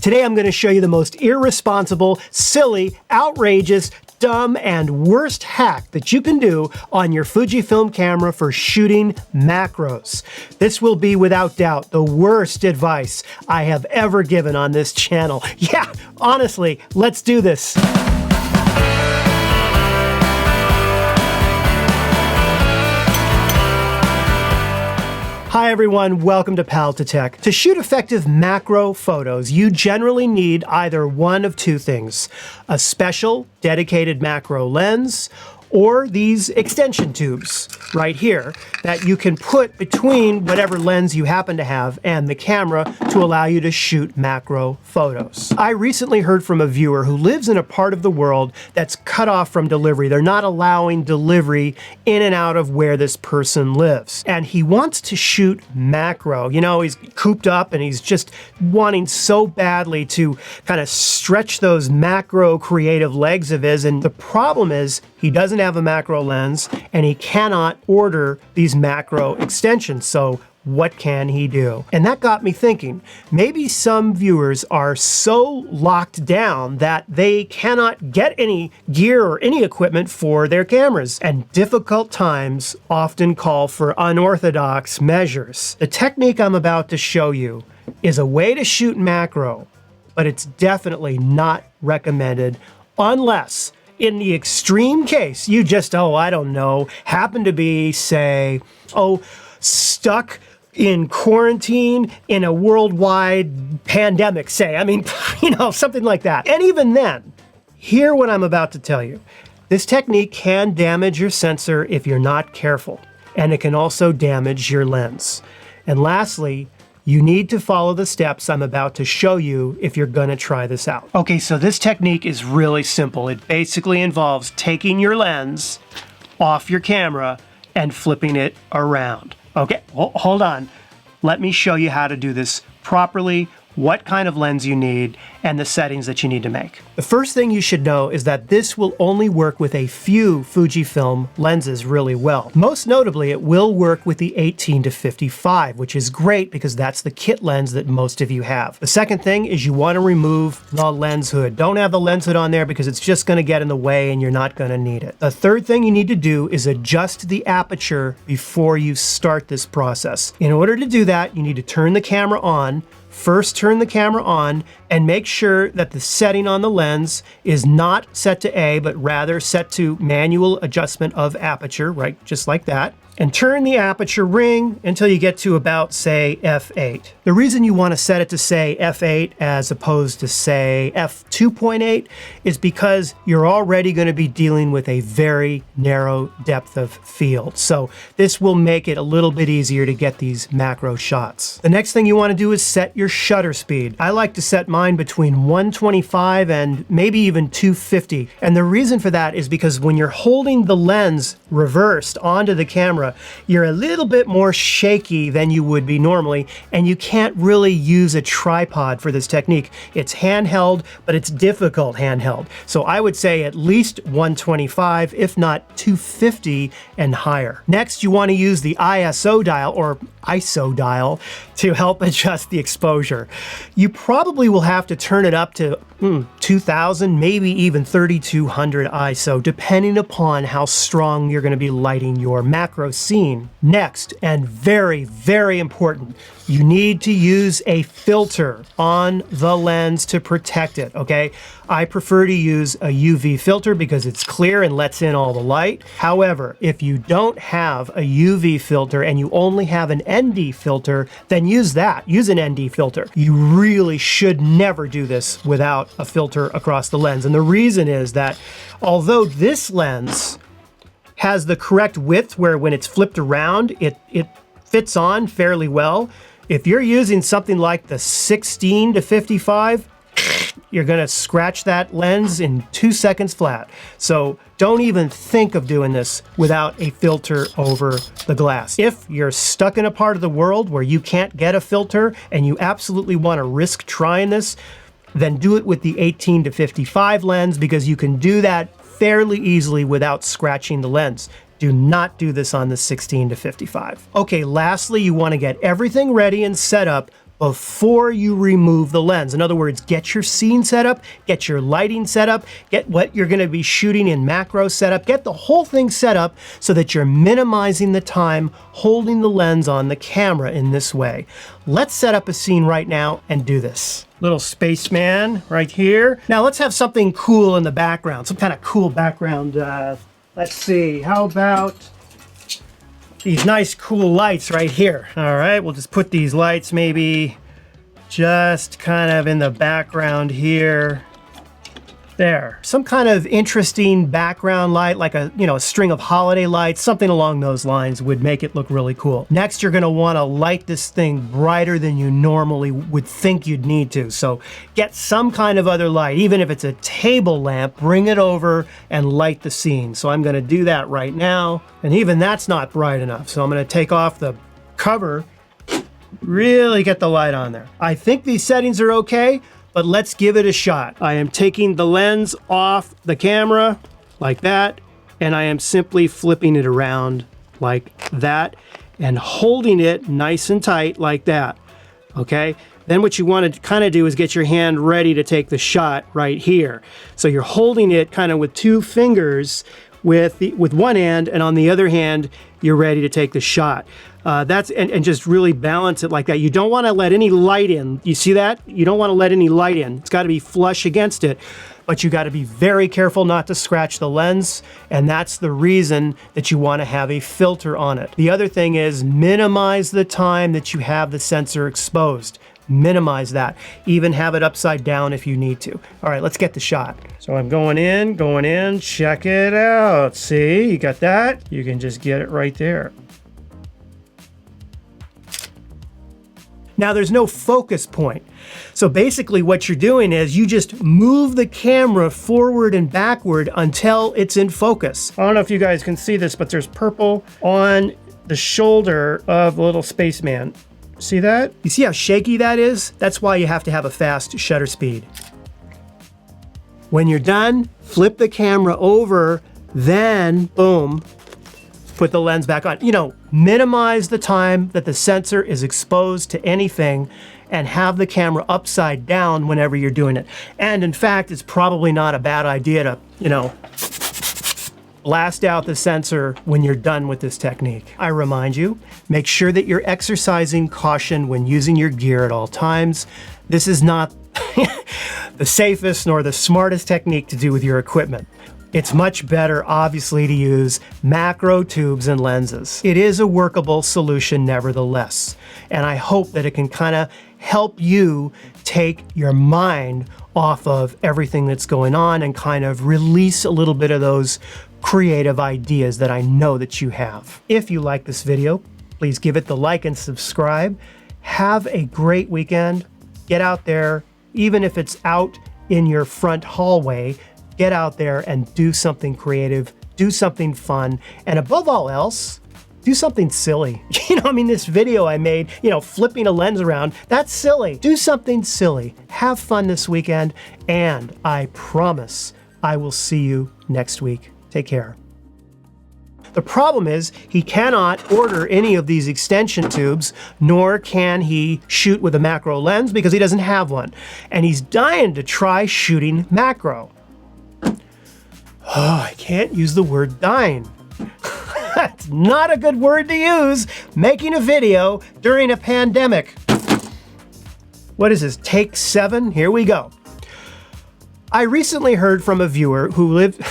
Today I'm going to show you the most irresponsible, silly, outrageous, dumb, and worst hack that you can do on your Fujifilm camera for shooting macros. This will be without doubt the worst advice I have ever given on this channel. Yeah, honestly, let's do this. Hi everyone, welcome to Pal to Tech. To shoot effective macro photos, you generally need either one of two things: a special dedicated macro lens, or these extension tubes right here that you can put between whatever lens you happen to have and the camera to allow you to shoot macro photos. I recently heard from a viewer who lives in a part of the world that's cut off from delivery. They're not allowing delivery in and out of where this person lives. And he wants to shoot macro. You know, he's cooped up and he's just wanting so badly to kind of stretch those macro creative legs of his. And the problem is he doesn't have a macro lens and he cannot order these macro extensions. So what can he do? And that got me thinking, maybe some viewers are so locked down that they cannot get any gear or any equipment for their cameras, and difficult times often call for unorthodox measures. The technique I'm about to show you is a way to shoot macro, but it's definitely not recommended unless, in the extreme case, you just, I don't know, happen to be, say, stuck in quarantine in a worldwide pandemic, say. I mean, something like that. And even then, hear what I'm about to tell you. This technique can damage your sensor if you're not careful, and it can also damage your lens. And lastly, you need to follow the steps I'm about to show you if you're gonna try this out. Okay, so this technique is really simple. It basically involves taking your lens off your camera and flipping it around. Okay, hold on. Let me show you how to do this properly, what kind of lens you need, and the settings that you need to make. The first thing you should know is that this will only work with a few Fujifilm lenses really well. Most notably, it will work with the 18-55, which is great because that's the kit lens that most of you have. The second thing is you want to remove the lens hood. Don't have the lens hood on there because it's just going to get in the way and you're not going to need it. The third thing you need to do is adjust the aperture before you start this process. In order to do that, you need to turn the camera on. First, turn the camera on and make sure that the setting on the lens is not set to A, but rather set to manual adjustment of aperture, right? Just like that. And turn the aperture ring until you get to about, say, f8. The reason you want to set it to, say, f8 as opposed to, say, f2.8 is because you're already going to be dealing with a very narrow depth of field. So this will make it a little bit easier to get these macro shots. The next thing you want to do is set your shutter speed. I like to set mine between 125 and maybe even 250. And the reason for that is because when you're holding the lens reversed onto the camera, you're a little bit more shaky than you would be normally, and you can't really use a tripod for this technique. It's handheld, but it's difficult handheld. So I would say at least 125, if not 250 and higher. Next, you want to use the ISO dial or ISO dial to help adjust the exposure. You probably will have to turn it up to 2000, maybe even 3200 ISO, depending upon how strong you're going to be lighting your macro scene. Next, and very, very important, you need to use a filter on the lens to protect it, okay? I prefer to use a UV filter because it's clear and lets in all the light. However, if you don't have a UV filter and you only have an ND filter, then use that. Use an ND filter. You really should never do this without a filter across the lens. And the reason is that although this lens has the correct width where when it's flipped around, it fits on fairly well, if you're using something like the 16-55, you're gonna scratch that lens in 2 seconds flat. So don't even think of doing this without a filter over the glass. If you're stuck in a part of the world where you can't get a filter and you absolutely wanna risk trying this, then do it with the 18-55 lens because you can do that fairly easily without scratching the lens. Do not do this on the 16-55. Okay, lastly, you want to get everything ready and set up before you remove the lens. In other words, get your scene set up, get your lighting set up, get what you're going to be shooting in macro set up, get the whole thing set up so that you're minimizing the time holding the lens on the camera in this way. Let's set up a scene right now and do this. Little spaceman right here. Now let's have something cool in the background, some kind of cool background. Let's see, how about these nice cool lights right here. All right, we'll just put these lights maybe just kind of in the background here. There, some kind of interesting background light, like a string of holiday lights, something along those lines would make it look really cool. Next, you're gonna wanna light this thing brighter than you normally would think you'd need to. So get some kind of other light, even if it's a table lamp, bring it over and light the scene. So I'm gonna do that right now. And even that's not bright enough. So I'm gonna take off the cover, really get the light on there. I think these settings are okay, but let's give it a shot. I am taking the lens off the camera like that, and I am simply flipping it around like that and holding it nice and tight like that, okay? Then what you want to kind of do is get your hand ready to take the shot right here. So you're holding it kind of with two fingers with one hand, and on the other hand, you're ready to take the shot. And just really balance it like that. You don't want to let any light in. You see that? You don't want to let any light in. It's got to be flush against it, but you got to be very careful not to scratch the lens, and that's the reason that you want to have a filter on it. The other thing is minimize the time that you have the sensor exposed. Minimize that. Even have it upside down if you need to. All right, let's get the shot. So I'm going in, check it out. See, you got that? You can just get it right there. Now there's no focus point. So basically what you're doing is you just move the camera forward and backward until it's in focus. I don't know if you guys can see this, but there's purple on the shoulder of the little spaceman. See that? You see how shaky that is? That's why you have to have a fast shutter speed. When you're done, flip the camera over, then boom, put the lens back on. Minimize the time that the sensor is exposed to anything and have the camera upside down whenever you're doing it. And in fact, it's probably not a bad idea to, blast out the sensor when you're done with this technique. I remind you, make sure that you're exercising caution when using your gear at all times. This is not the safest nor the smartest technique to do with your equipment. It's much better, obviously, to use macro tubes and lenses. It is a workable solution nevertheless, and I hope that it can kind of help you take your mind off of everything that's going on and kind of release a little bit of those creative ideas that I know that you have. If you like this video, please give it the like and subscribe. Have a great weekend. Get out there, even if it's out in your front hallway, get out there and do something creative, do something fun, and above all else, do something silly. This video I made, flipping a lens around, that's silly. Do something silly. Have fun this weekend, and I promise I will see you next week. Take care. The problem is he cannot order any of these extension tubes, nor can he shoot with a macro lens because he doesn't have one. And he's dying to try shooting macro. Oh, I can't use the word dying. That's not a good word to use making a video during a pandemic. What is this, take 7? Here we go. I recently heard from a viewer who lived